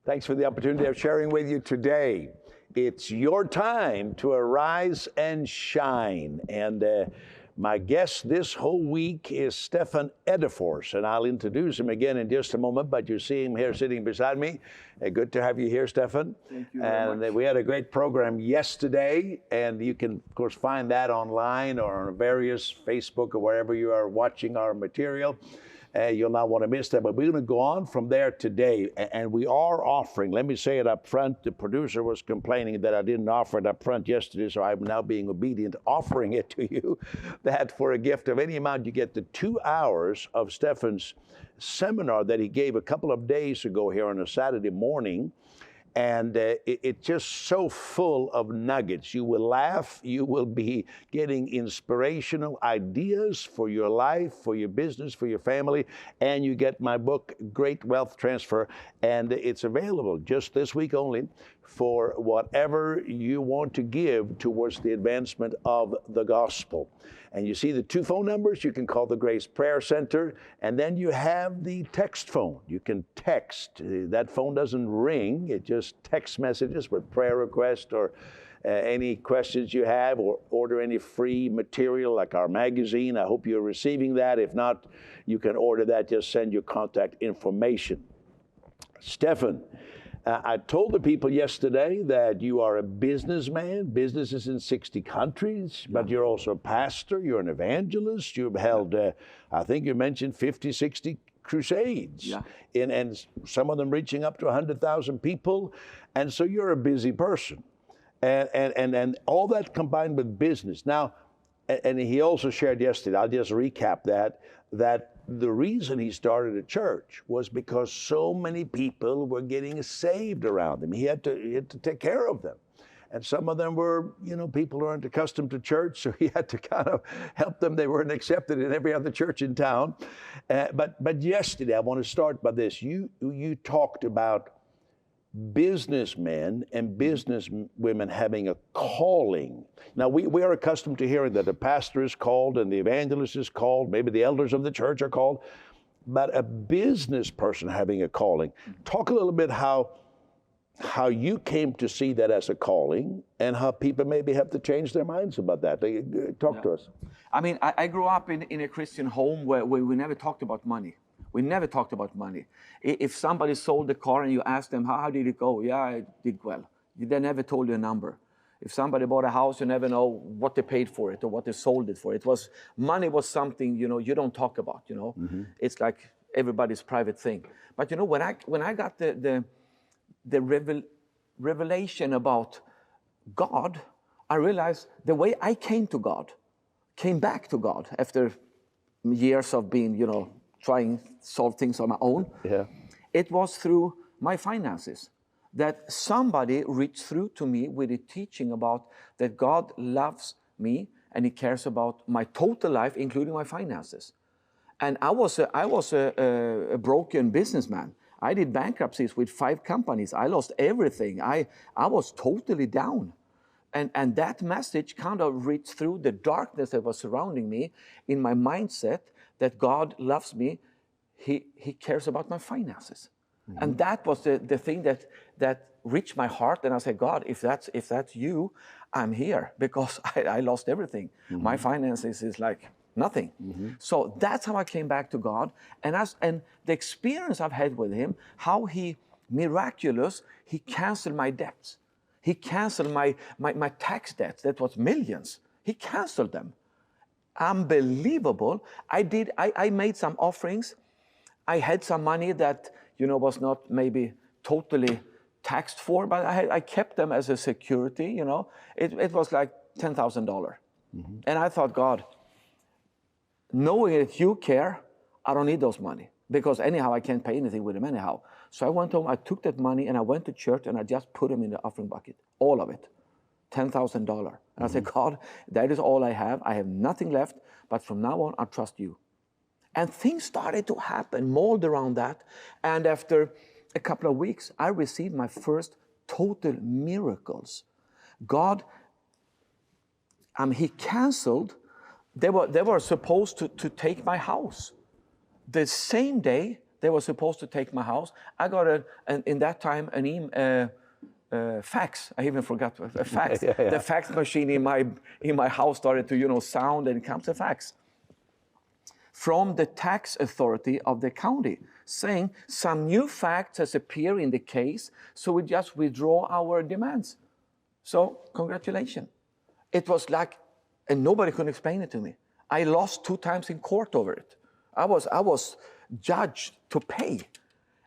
Thanks for the opportunity of sharing with you today. It's your time to arise and shine. And my guest this whole week is Stephan Edeforce, and I'll introduce him again in just a moment, but you see him here sitting beside me. Good to have you here, Stephan. Thank you very much. We had a great program yesterday, and you can, of course, find that online or on various Facebook or wherever you are watching our material. You'll not want to miss that, but we're going to go on from there today, and we are offering, let me say it up front, the producer was complaining that I didn't offer it up front yesterday, so I'm now being obedient, offering it to you, that for a gift of any amount, you get the 2 hours of Stephan's seminar that he gave a couple of days ago here on a Saturday morning. And it's just so full of nuggets. You will laugh, you will be getting inspirational ideas for your life, for your business, for your family, and you get my book, Great Wealth Transfer, and it's available just this week only for whatever you want to give towards the advancement of the gospel. And you see the 2 phone numbers. You can call the Grace Prayer Center, and then you have the text phone. You can text. That phone doesn't ring. It just text messages with prayer requests or any questions you have, or order any free material like our magazine. I hope you're receiving that. If not, you can order that. Just send your contact information. Stephan, I told the people yesterday that you are a businessman, businesses in 60 countries, but you're also a pastor, you're an evangelist, you've held, I think you mentioned 50, 60 crusades, and some of them reaching up to 100,000 people, and so you're a busy person. And all that combined with business. Now, and he also shared yesterday, I'll just recap that the reason he started a church was because so many people were getting saved around him. He had to take care of them. And some of them were, people who aren't accustomed to church, so he had to kind of help them. They weren't accepted in every other church in town. But yesterday, I want to start by this. You talked about businessmen and businesswomen having a calling. Now, we are accustomed to hearing that the pastor is called and the evangelist is called, maybe the elders of the church are called, but a business person having a calling. Talk a little bit how you came to see that as a calling and how people maybe have to change their minds about that. Talk to us. I mean, I grew up in a Christian home where we never talked about money. We never talked about money. If somebody sold a car and you asked them, how did it go? Yeah, it did well. They never told you a number. If somebody bought a house, you never know what they paid for it or what they sold it for. Money was something, you don't talk about, Mm-hmm. It's like everybody's private thing. But when I got the revelation about God, I realized the way I came back to God after years of being, trying to solve things on my own. Yeah. It was through my finances that somebody reached through to me with a teaching about that God loves me and He cares about my total life, including my finances. And I was a broken businessman. I did bankruptcies with 5 companies. I lost everything. I was totally down. And that message kind of reached through the darkness that was surrounding me in my mindset that God loves me. He cares about my finances. Mm-hmm. And that was the thing that reached my heart. And I said, God, if that's you, I'm here because I lost everything. Mm-hmm. My finances is like nothing. Mm-hmm. So that's how I came back to God. And the experience I've had with Him, how He canceled my debts. He canceled my tax debts. That was millions. He canceled them. Unbelievable. I made some offerings. I had some money that, was not maybe totally taxed for, but I kept them as a security, It was like $10,000. Mm-hmm. And I thought, God, knowing that you care, I don't need those money because anyhow, I can't pay anything with them anyhow. So I went home, I took that money and I went to church and I just put them in the offering bucket, all of it, $10,000. And I said, God, that is all I have. I have nothing left, but from now on, I trust you. And things started to happen, mold around that. And after a couple of weeks, I received my first total miracles. God, He canceled. They were supposed to take my house. The same day, They were supposed to take my house. I got in that time fax. I even forgot a fax. The fax machine in my house started to sound, and it comes a fax from the tax authority of the county saying some new facts has appeared in the case, so we just withdraw our demands. So congratulations. It was like, and nobody could explain it to me. I lost 2 times in court over it. I was judged to pay.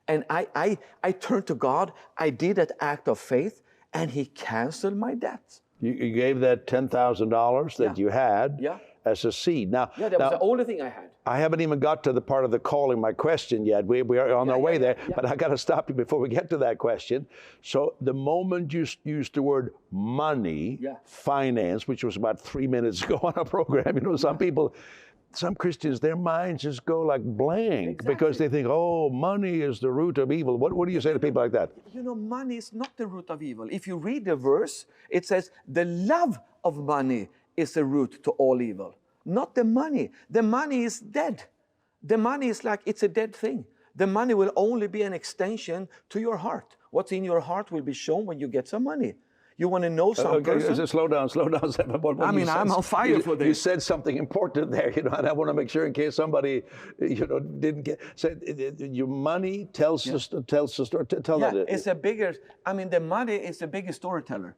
And I turned to God. I did that act of faith, and He canceled my debts. You gave that $10,000 that you had as a seed. Now, that was the only thing I had. I haven't even got to the part of the calling my question yet. We are on our way there, but I got to stop you before we get to that question. So the moment you used the word money, finance, which was about 3 minutes ago on our program, some Christians, their minds just go like blank because they think, oh, money is the root of evil. What do you say to people like that? Money is not the root of evil. If you read the verse, it says the love of money is the root to all evil. Not the money. The money is dead. The money is like, it's a dead thing. The money will only be an extension to your heart. What's in your heart will be shown when you get some money. You want to know some person? Slow down. I'm on fire for this. You said something important there, and I want to make sure in case somebody, didn't get. Said your money tells the story. Tell that. It's a bigger. The money is the biggest storyteller.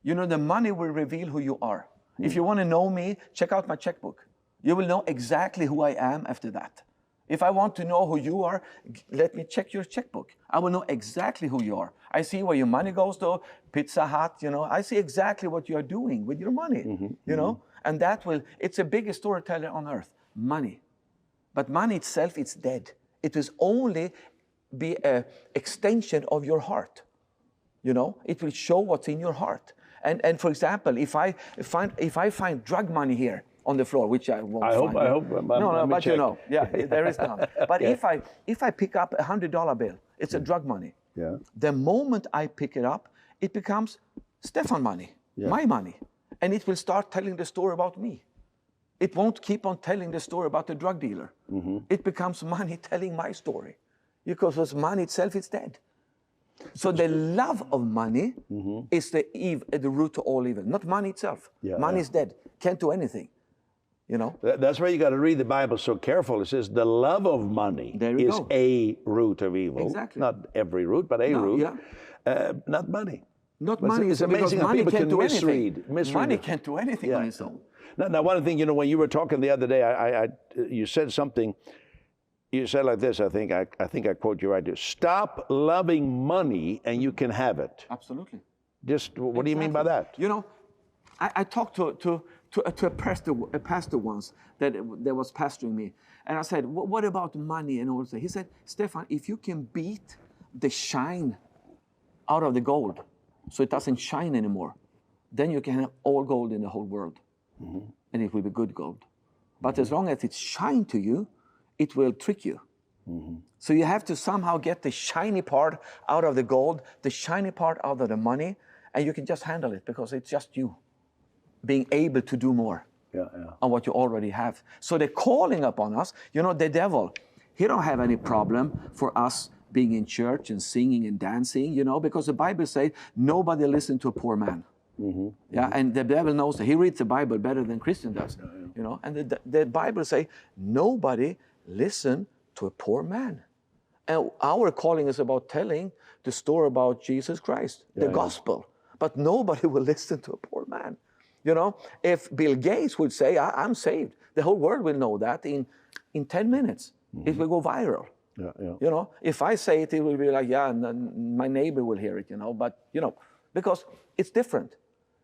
The money will reveal who you are. If you want to know me, check out my checkbook. You will know exactly who I am after that. If I want to know who you are, let me check your checkbook. I will know exactly who you are. I see where your money goes to, Pizza Hut, I see exactly what you are doing with your money, and it's the biggest storyteller on earth, money. But money itself, it's dead. It will only be an extension of your heart. It will show what's in your heart. And for example, if I find drug money here on the floor, which I won't find. I hope. No, but there is none. But if I pick up $100 bill, it's a drug money. Yeah. The moment I pick it up, it becomes Stephan money, my money, and it will start telling the story about me. It won't keep on telling the story about the drug dealer. It becomes money telling my story, because money itself is dead. So the love of money is the root to all evil, not money itself. Money is dead, can't do anything. That's why you got to read the Bible so careful. It says the love of money is a root of evil. Exactly. Not every root, but a root. Not money. Not money. It's amazing how people can misread. Money can't do anything on its own. Now, one thing, when you were talking the other day, you said something. You said like this. I think I quote you right here. Stop loving money, and you can have it. Absolutely. Just what do you mean by that? I talked to a pastor once that was pastoring me, and I said, "What about money?" And all that. He said, "Stephan, if you can beat the shine out of the gold, so it doesn't shine anymore, then you can have all gold in the whole world, and it will be good gold. But as long as it's shine to you, it will trick you. So you have to somehow get the shiny part out of the gold, the shiny part out of the money, and you can just handle it because it's just you being able to do more on what you already have. So the calling upon us, the devil, he don't have any problem for us being in church and singing and dancing, because the Bible says nobody listen to a poor man. And the devil knows that. He reads the Bible better than Christian does, and the Bible say nobody listen to a poor man. And our calling is about telling the story about Jesus Christ, the gospel. But nobody will listen to a poor man. If Bill Gates would say, I'm saved, the whole world will know that in 10 minutes. It will go viral. If I say it, it will be like, my neighbor will hear it, but, because it's different.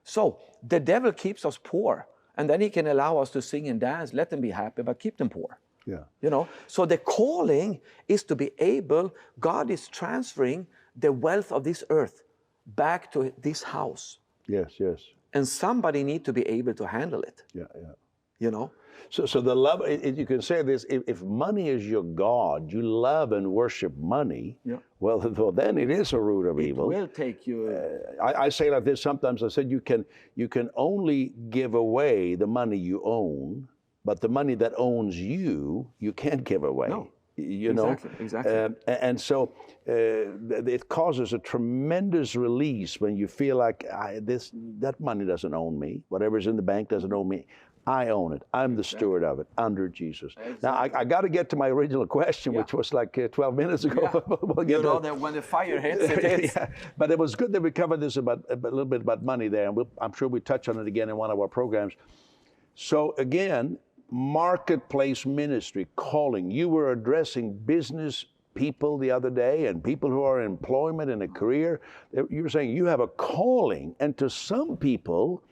So the devil keeps us poor, and then he can allow us to sing and dance, let them be happy, but keep them poor. So the calling is to be able, God is transferring the wealth of this earth back to this house. Yes. And somebody need to be able to handle it. So the love, you can say this, if money is your God, you love and worship money, well, then it is a root of evil. It will take you. I say like this sometimes. I said you can only give away the money you own, but the money that owns you can't give away. No. you know. Exactly. And so it causes a tremendous release when you feel like that money doesn't own me. Whatever's in the bank doesn't own me. I own it. I'm the steward of it under Jesus. Now, I got to get to my original question, which was like 12 minutes ago. We'll get that when the fire hits, it hits. But it was good that we covered this a little bit about money there, and I'm sure we touch on it again in one of our programs. So again, marketplace ministry, calling. You were addressing business people the other day and people who are in employment and a career. You were saying you have a calling, and to some people,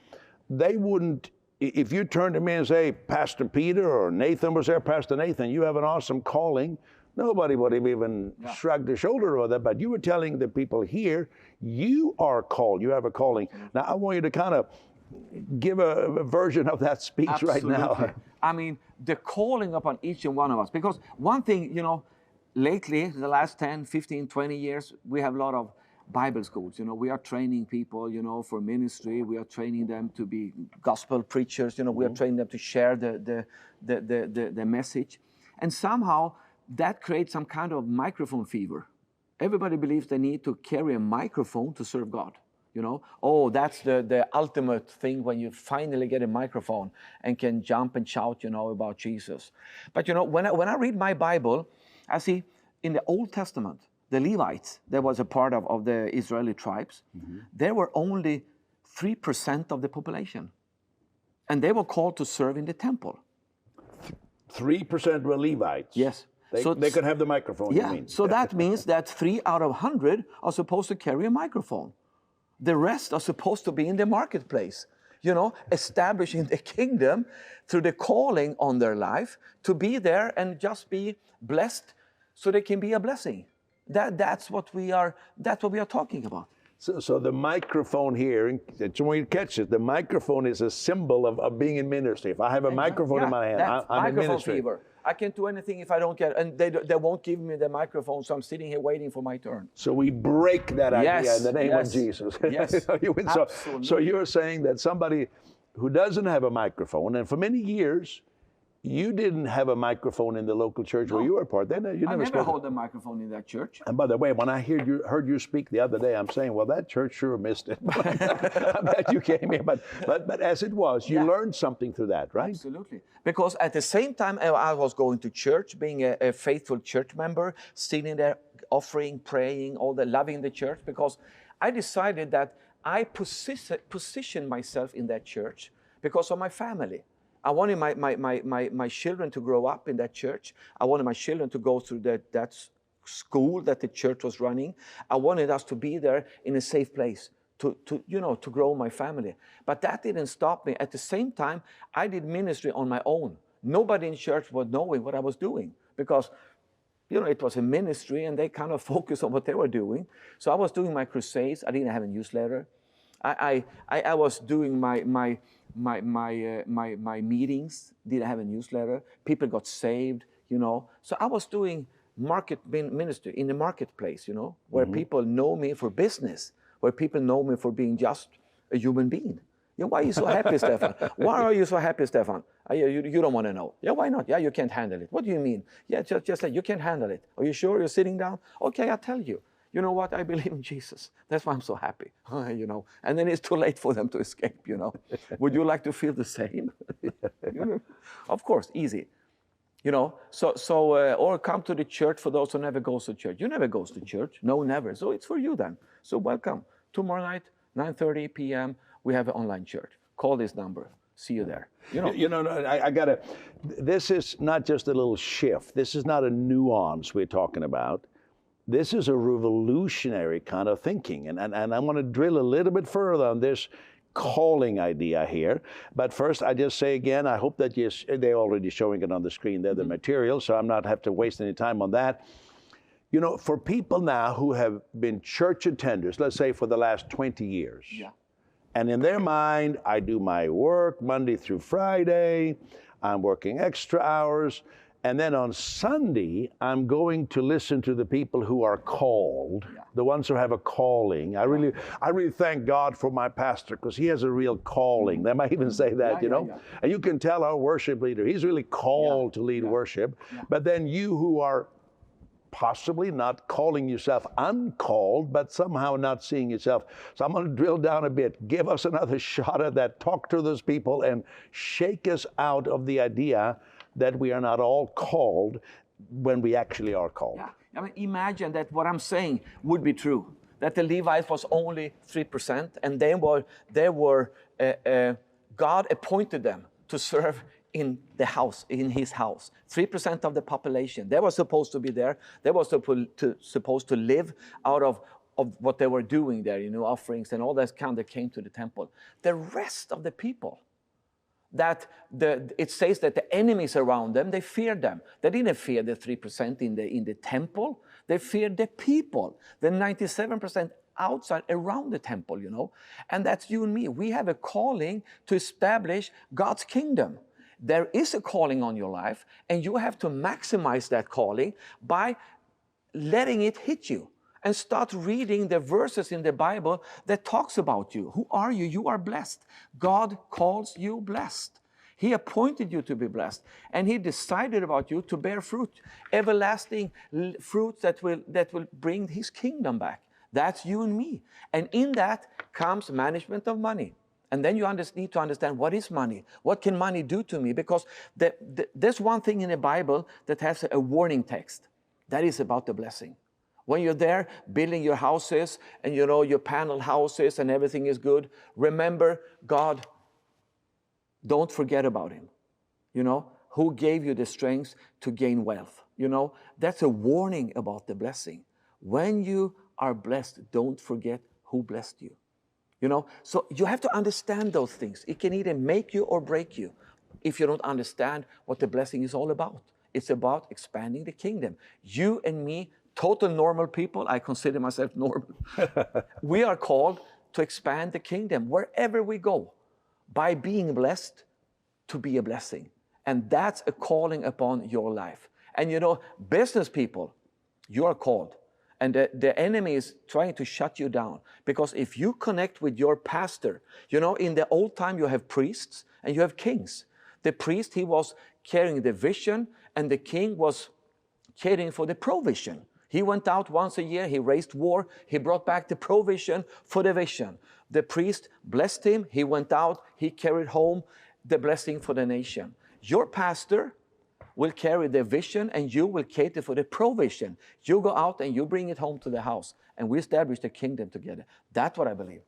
they wouldn't. If you turn to me and say, Pastor Peter or Nathan was there, Pastor Nathan, you have an awesome calling, nobody would have even shrugged a shoulder over that. But you were telling the people here, you are called, you have a calling. Now, I want you to kind of give a version of that speech right now. I mean, the calling upon each and one of us. Because one thing, lately, the last 10, 15, 20 years, we have a lot of Bible schools. We are training people, for ministry. We are training them to be gospel preachers. We are training them to share the message. And somehow that creates some kind of microphone fever. Everybody believes they need to carry a microphone to serve God. Oh, that's the ultimate thing when you finally get a microphone and can jump and shout, about Jesus. But when I read my Bible, I see in the Old Testament, the Levites, that was a part of the Israeli tribes, there were only 3% of the population. And they were called to serve in the temple. 3% were Levites? Yes. They could have the microphone, you mean? So that means that 3 out of 100 are supposed to carry a microphone. The rest are supposed to be in the marketplace, establishing the kingdom through the calling on their life, to be there and just be blessed so they can be a blessing. That's what we are talking about. So the microphone here, and when you catch it, the microphone is a symbol of being in ministry. If I have a microphone in my hand, I'm in ministry. Fever. I can't do anything if I don't get, and they won't give me the microphone, so I'm sitting here waiting for my turn. So we break that idea in the name of Jesus. Yes, absolutely. So you're saying that somebody who doesn't have a microphone, and for many years, you didn't have a microphone in the local church where you were part. I never hold a microphone in that church. And by the way, when I heard you speak the other day, I'm saying, well, that church sure missed it. I'm glad you came here. But as it was, you learned something through that, right? Absolutely. Because at the same time I was going to church, being a faithful church member, sitting there, offering, praying, loving the church, because I decided that I positioned myself in that church because of my family. I wanted my children to grow up in that church. I wanted my children to go through that school that the church was running. I wanted us to be there in a safe place to grow my family. But that didn't stop me. At the same time, I did ministry on my own. Nobody in church was knowing what I was doing because, it was a ministry and they kind of focused on what they were doing. So I was doing my crusades. I didn't have a newsletter. I was doing my meetings, didn't have a newsletter. People got saved, So I was doing ministry in the marketplace, where people know me for business, where people know me for being just a human being. Why are you so happy, Stephan? Why are you so happy, Stephan? You don't want to know. Yeah, why not? Yeah, you can't handle it. What do you mean? Yeah, just say you can't handle it. Are you sure you're sitting down? Okay, I'll tell you. You know what? I believe in Jesus. That's why I'm so happy, And then it's too late for them to escape, Would you like to feel the same? Of course, easy. Or come to the church for those who never goes to church. You never goes to church. No, never. So it's for you then. So welcome. Tomorrow night, 9:30 p.m., we have an online church. Call this number. See you there. I gotta, this is not just a little shift. This is not a nuance we're talking about. This is a revolutionary kind of thinking. And I want to drill a little bit further on this calling idea here. But first, I just say again, I hope that they're already showing it on the screen there, the material, so I'm not have to waste any time on that. For people now who have been church attenders, let's say for the last 20 years, and in their mind, I do my work Monday through Friday, I'm working extra hours, and then on Sunday, I'm going to listen to the people who are called, the ones who have a calling. I really thank God for my pastor because he has a real calling. They might even say that, And you can tell our worship leader, he's really called to lead worship. But then you who are possibly not calling yourself uncalled, but somehow not seeing yourself. So I'm going to drill down a bit. Give us another shot at that. Talk to those people and shake us out of the idea that we are not all called when we actually are called. Yeah, I mean, imagine that what I'm saying would be true, that the Levites was only 3%, and God appointed them to serve in the house, in his house. 3% of the population. They were supposed to be there. They were supposed to live out of what they were doing there, offerings and all that kind that came to the temple. The rest of the people, it says that the enemies around them, they feared them. They didn't fear the 3% in the temple. They feared the people, the 97% outside around the temple, And that's you and me. We have a calling to establish God's kingdom. There is a calling on your life, and you have to maximize that calling by letting it hit you. And start reading the verses in the Bible that talks about you. Who are you? You are blessed. God calls you blessed. He appointed you to be blessed. And he decided about you to bear fruit. Everlasting fruit that will bring his kingdom back. That's you and me. And in that comes management of money. And then you need to understand, what is money? What can money do to me? Because there's one thing in the Bible that has a warning text. That is about the blessing. When you're there building your houses and your panel houses and everything is good, remember God. Don't forget about him. Who gave you the strength to gain wealth? That's a warning about the blessing. When you are blessed, don't forget who blessed you. So you have to understand those things. It can either make you or break you if you don't understand what the blessing is all about. It's about expanding the kingdom. You and me, total normal people, I consider myself normal. We are called to expand the kingdom wherever we go by being blessed to be a blessing. And that's a calling upon your life. And business people, you are called. And the enemy is trying to shut you down. Because if you connect with your pastor, in the old time you have priests and you have kings. The priest, he was carrying the vision, and the king was caring for the provision. He went out once a year, he raised war, he brought back the provision for the vision. The priest blessed him, he went out, he carried home the blessing for the nation. Your pastor will carry the vision, and you will cater for the provision. You go out and you bring it home to the house, and we establish the kingdom together. That's what I believe.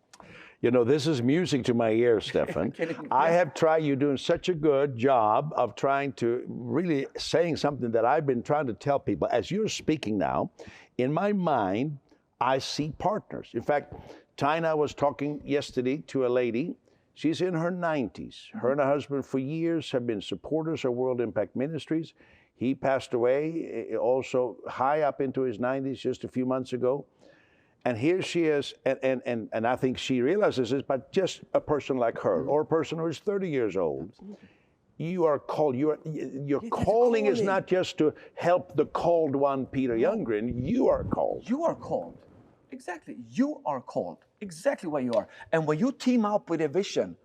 This is music to my ears, Stephan. I have tried, you're doing such a good job of trying to really saying something that I've been trying to tell people. As you're speaking now, in my mind, I see partners. In fact, Tina was talking yesterday to a lady. She's in her 90s. Her and her husband for years have been supporters of World Impact Ministries. He passed away also high up into his 90s just a few months ago. And here she is, and I think she realizes this, but just a person like her, or a person who is 30 years old, you are called. Your calling is not just to help the called one, Peter Youngren. You are called. You are called. Exactly. You are called. Exactly where you are. And when you team up with a vision,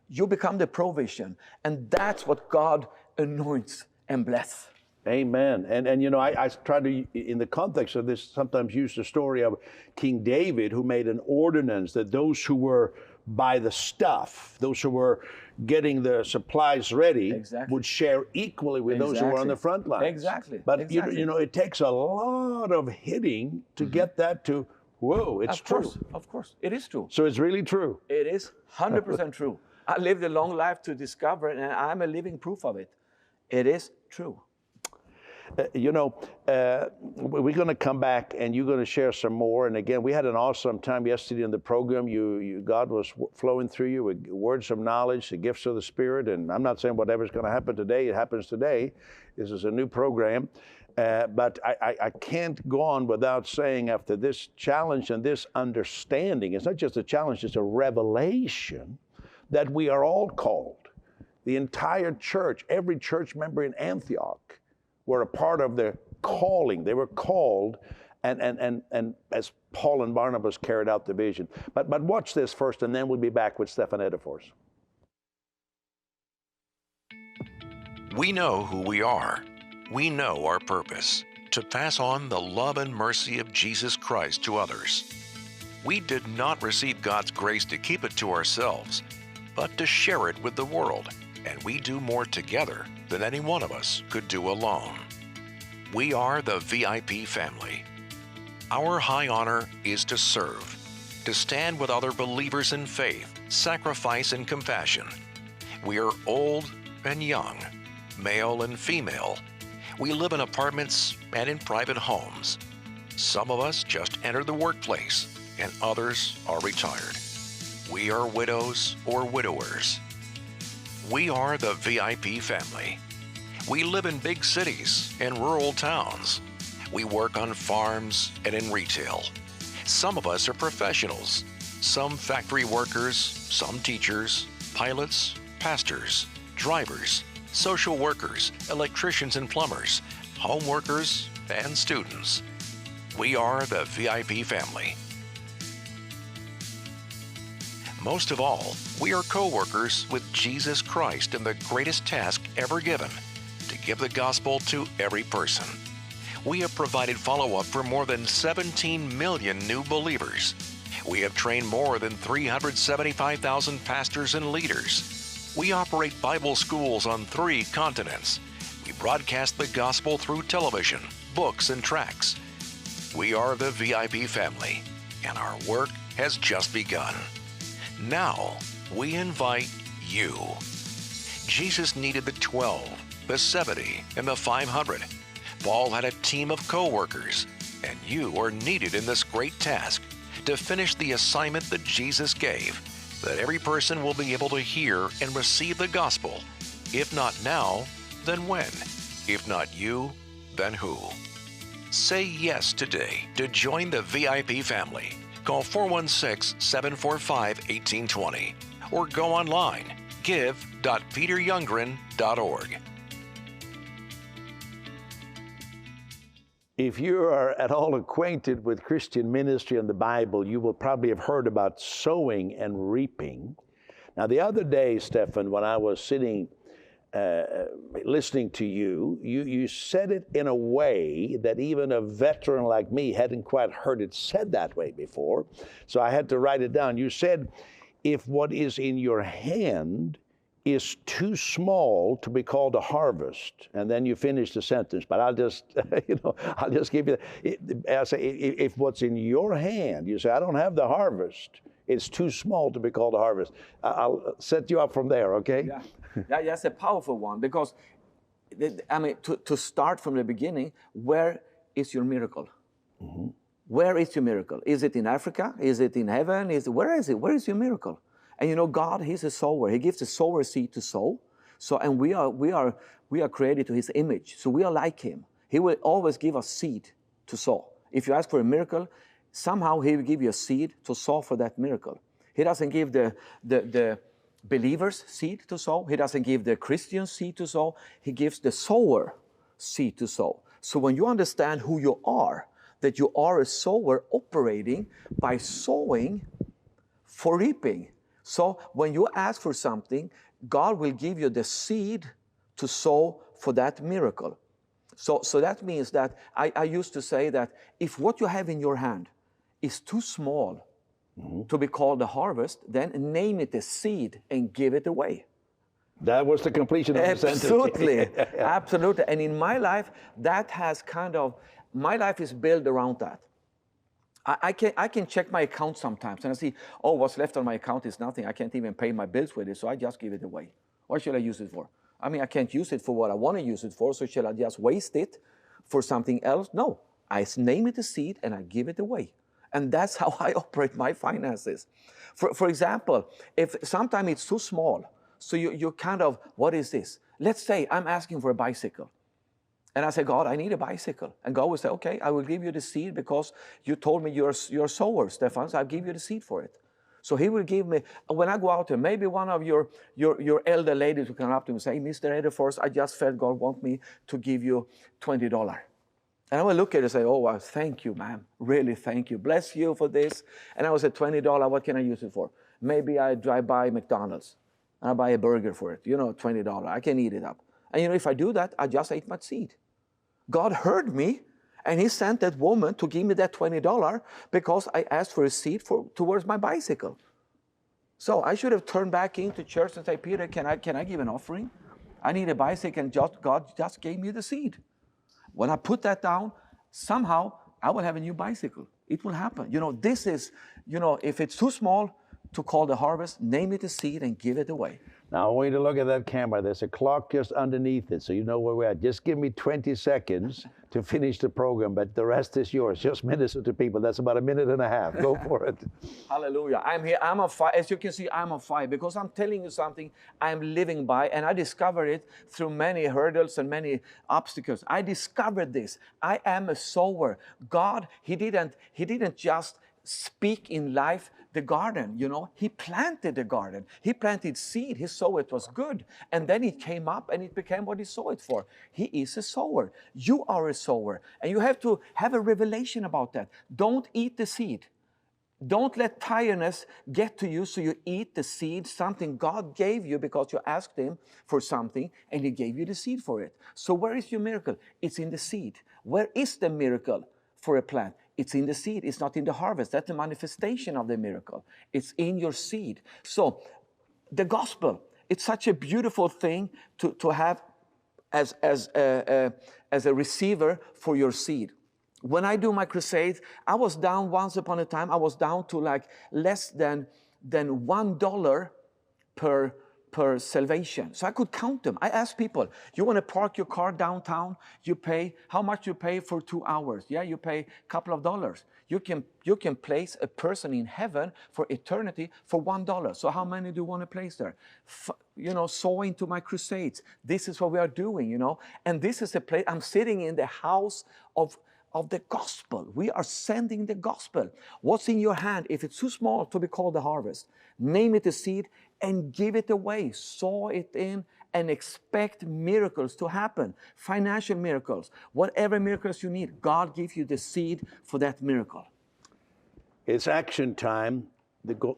you become the provision. And that's what God anoints and blesses. Amen. And I try to, in the context of this, sometimes use the story of King David, who made an ordinance that those who were by the stuff, those who were getting the supplies ready, would share equally with those who were on the front lines. Exactly. But it takes a lot of hitting to get that to, whoa, it's true. Of course, it is true. So it's really true. It is 100% true. I lived a long life to discover it, and I'm a living proof of it. It is true. We're going to come back and you're going to share some more. And again, we had an awesome time yesterday in the program. God was flowing through you with words of knowledge, the gifts of the Spirit. And I'm not saying whatever's going to happen today, it happens today. This is a new program. But I can't go on without saying, after this challenge and this understanding, it's not just a challenge, it's a revelation that we are all called. The entire church, every church member in Antioch, were a part of their calling. They were called, and as Paul and Barnabas carried out the vision. But watch this first, and then we'll be back with Stephan Edeforce. We know who we are. We know our purpose. to pass on the love and mercy of Jesus Christ to others. We did not receive God's grace to keep it to ourselves, but to share it with the world, and we do more together than any one of us could do alone. We are the VIP family. Our high honor is to serve, to stand with other believers in faith, sacrifice, and compassion. We are old and young, male and female. We live in apartments and in private homes. Some of us just entered the workplace, and others are retired. We are widows or widowers. We are the VIP family. We live in big cities and rural towns. We work on farms and in retail. Some of us are professionals, some factory workers, some teachers, pilots, pastors, drivers, social workers, electricians and plumbers, home workers, and students. We are the VIP family. Most of all, we are co-workers with Jesus Christ in the greatest task ever given, to give the gospel to every person. We have provided follow-up for more than 17 million new believers. We have trained more than 375,000 pastors and leaders. We operate Bible schools on 3 continents. We broadcast the gospel through television, books, and tracts. We are the VIP family, and our work has just begun. Now, we invite you. Jesus needed the 12, the 70, and the 500. Paul had a team of co-workers, and you are needed in this great task to finish the assignment that Jesus gave, that every person will be able to hear and receive the gospel. If not now, then when? If not you, then who? Say yes today to join the VIP family. Call 416-745-1820 or go online, give.peteryoungren.org. If you are at all acquainted with Christian ministry and the Bible, you will probably have heard about sowing and reaping. Now, the other day, Stephan, when I was sitting listening to you, you said it in a way that even a veteran like me hadn't quite heard it said that way before. So I had to write it down. You said, if what is in your hand is too small to be called a harvest, and then you finish the sentence, but I'll just, I'll just give you, I say, if what's in your hand, you say, I don't have the harvest, it's too small to be called a harvest. I'll set you up from there, okay? Yeah. That's a powerful one, because, I mean, to start from the beginning, where is your miracle? Mm-hmm. Where is your miracle? Is it in Africa? Is it in heaven? Where is it? Where is your miracle? And God, He's a sower. He gives the sower seed to sow. So, and we are created to His image. So we are like Him. He will always give us seed to sow. If you ask for a miracle, somehow He will give you a seed to sow for that miracle. He doesn't give the believer's seed to sow. He doesn't give the Christian seed to sow. He gives the sower seed to sow. So when you understand who you are, that you are a sower operating by sowing for reaping. So when you ask for something, God will give you the seed to sow for that miracle. So that means that I used to say that if what you have in your hand is too small to be called a harvest, then name it a seed and give it away. That was the completion of the sentence. Absolutely, absolutely. And in my life, that has my life is built around that. I can check my account sometimes and I see, what's left on my account is nothing. I can't even pay my bills with it, so I just give it away. What should I use it for? I mean, I can't use it for what I want to use it for, so shall I just waste it for something else? No, I name it a seed and I give it away. And that's how I operate my finances. For example, if sometimes it's too small, so you kind of, what is this? Let's say I'm asking for a bicycle. And I say, God, I need a bicycle. And God will say, okay, I will give you the seed because you told me you're a sower, Stephan, so I'll give you the seed for it. So He will give me, when I go out there, maybe one of your elder ladies will come up to me and say, hey, Mr. Edeforce, I just felt God want me to give you $20. And I will look at it and say, well, thank you, ma'am. Really, thank you. Bless you for this. And I will say, $20, what can I use it for? Maybe I drive by McDonald's and I buy a burger for it. $20. I can eat it up. And if I do that, I just ate my seed. God heard me, And he sent that woman to give me that $20 because I asked for a seed towards my bicycle. So I should have turned back into church and say, Peter, can I give an offering? I need a bicycle, and God just gave me the seed. When I put that down, somehow I will have a new bicycle. It will happen. This is, if it's too small to call the harvest, name it a seed and give it away. Now, I want you to look at that camera. There's a clock just underneath it, so you know where we're at. Just give me 20 seconds to finish the program, but the rest is yours. Just minister to people. That's about a minute and a half. Go for it. Hallelujah. I'm here. I'm on fire. As you can see, I'm on fire because I'm telling you something I'm living by, and I discovered it through many hurdles and many obstacles. I discovered this. I am a sower. God, He didn't just speak in life the garden, He planted the garden. He planted seed. He saw it was good. And then it came up and it became what He saw it for. He is a sower. You are a sower. And you have to have a revelation about that. Don't eat the seed. Don't let tiredness get to you so you eat the seed, something God gave you because you asked Him for something and He gave you the seed for it. So where is your miracle? It's in the seed. Where is the miracle for a plant? It's in the seed. It's not in the harvest. That's the manifestation of the miracle. It's in your seed. So the gospel, it's such a beautiful thing to have as a receiver for your seed. When I do my crusades, I was down once upon a time, I was down to like less than $1 per salvation. So I could count them. I asked people, you want to park your car downtown? You pay, how much you pay for 2 hours? Yeah, you pay a couple of dollars. You can place a person in heaven for eternity for $1. So how many do you want to place there? Sow into my crusades. This is what we are doing, And this is a place, I'm sitting in the house of the gospel. We are sending the gospel. What's in your hand? If it's too small to be called the harvest, name it a seed and give it away. Sow it in and expect miracles to happen. Financial miracles. Whatever miracles you need, God gives you the seed for that miracle. It's action time.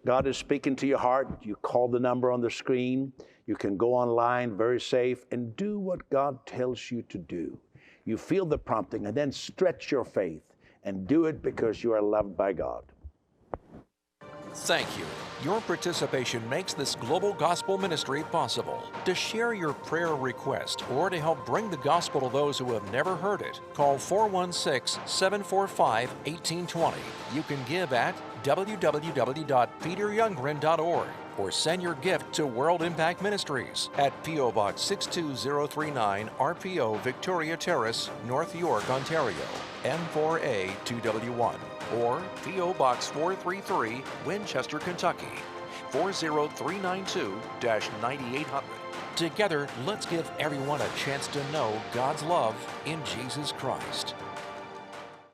God is speaking to your heart. You call the number on the screen. You can go online, very safe, and do what God tells you to do. You feel the prompting, and then stretch your faith and do it because you are loved by God. Thank you. Your participation makes this global gospel ministry possible. To share your prayer request or to help bring the gospel to those who have never heard it, call 416-745-1820. You can give at www.peteryoungren.org or send your gift to World Impact Ministries at P.O. Box 62039 RPO Victoria Terrace, North York, Ontario, M4A 2W1. Or P.O. Box 433, Winchester, Kentucky, 40392-9800. Together, let's give everyone a chance to know God's love in Jesus Christ.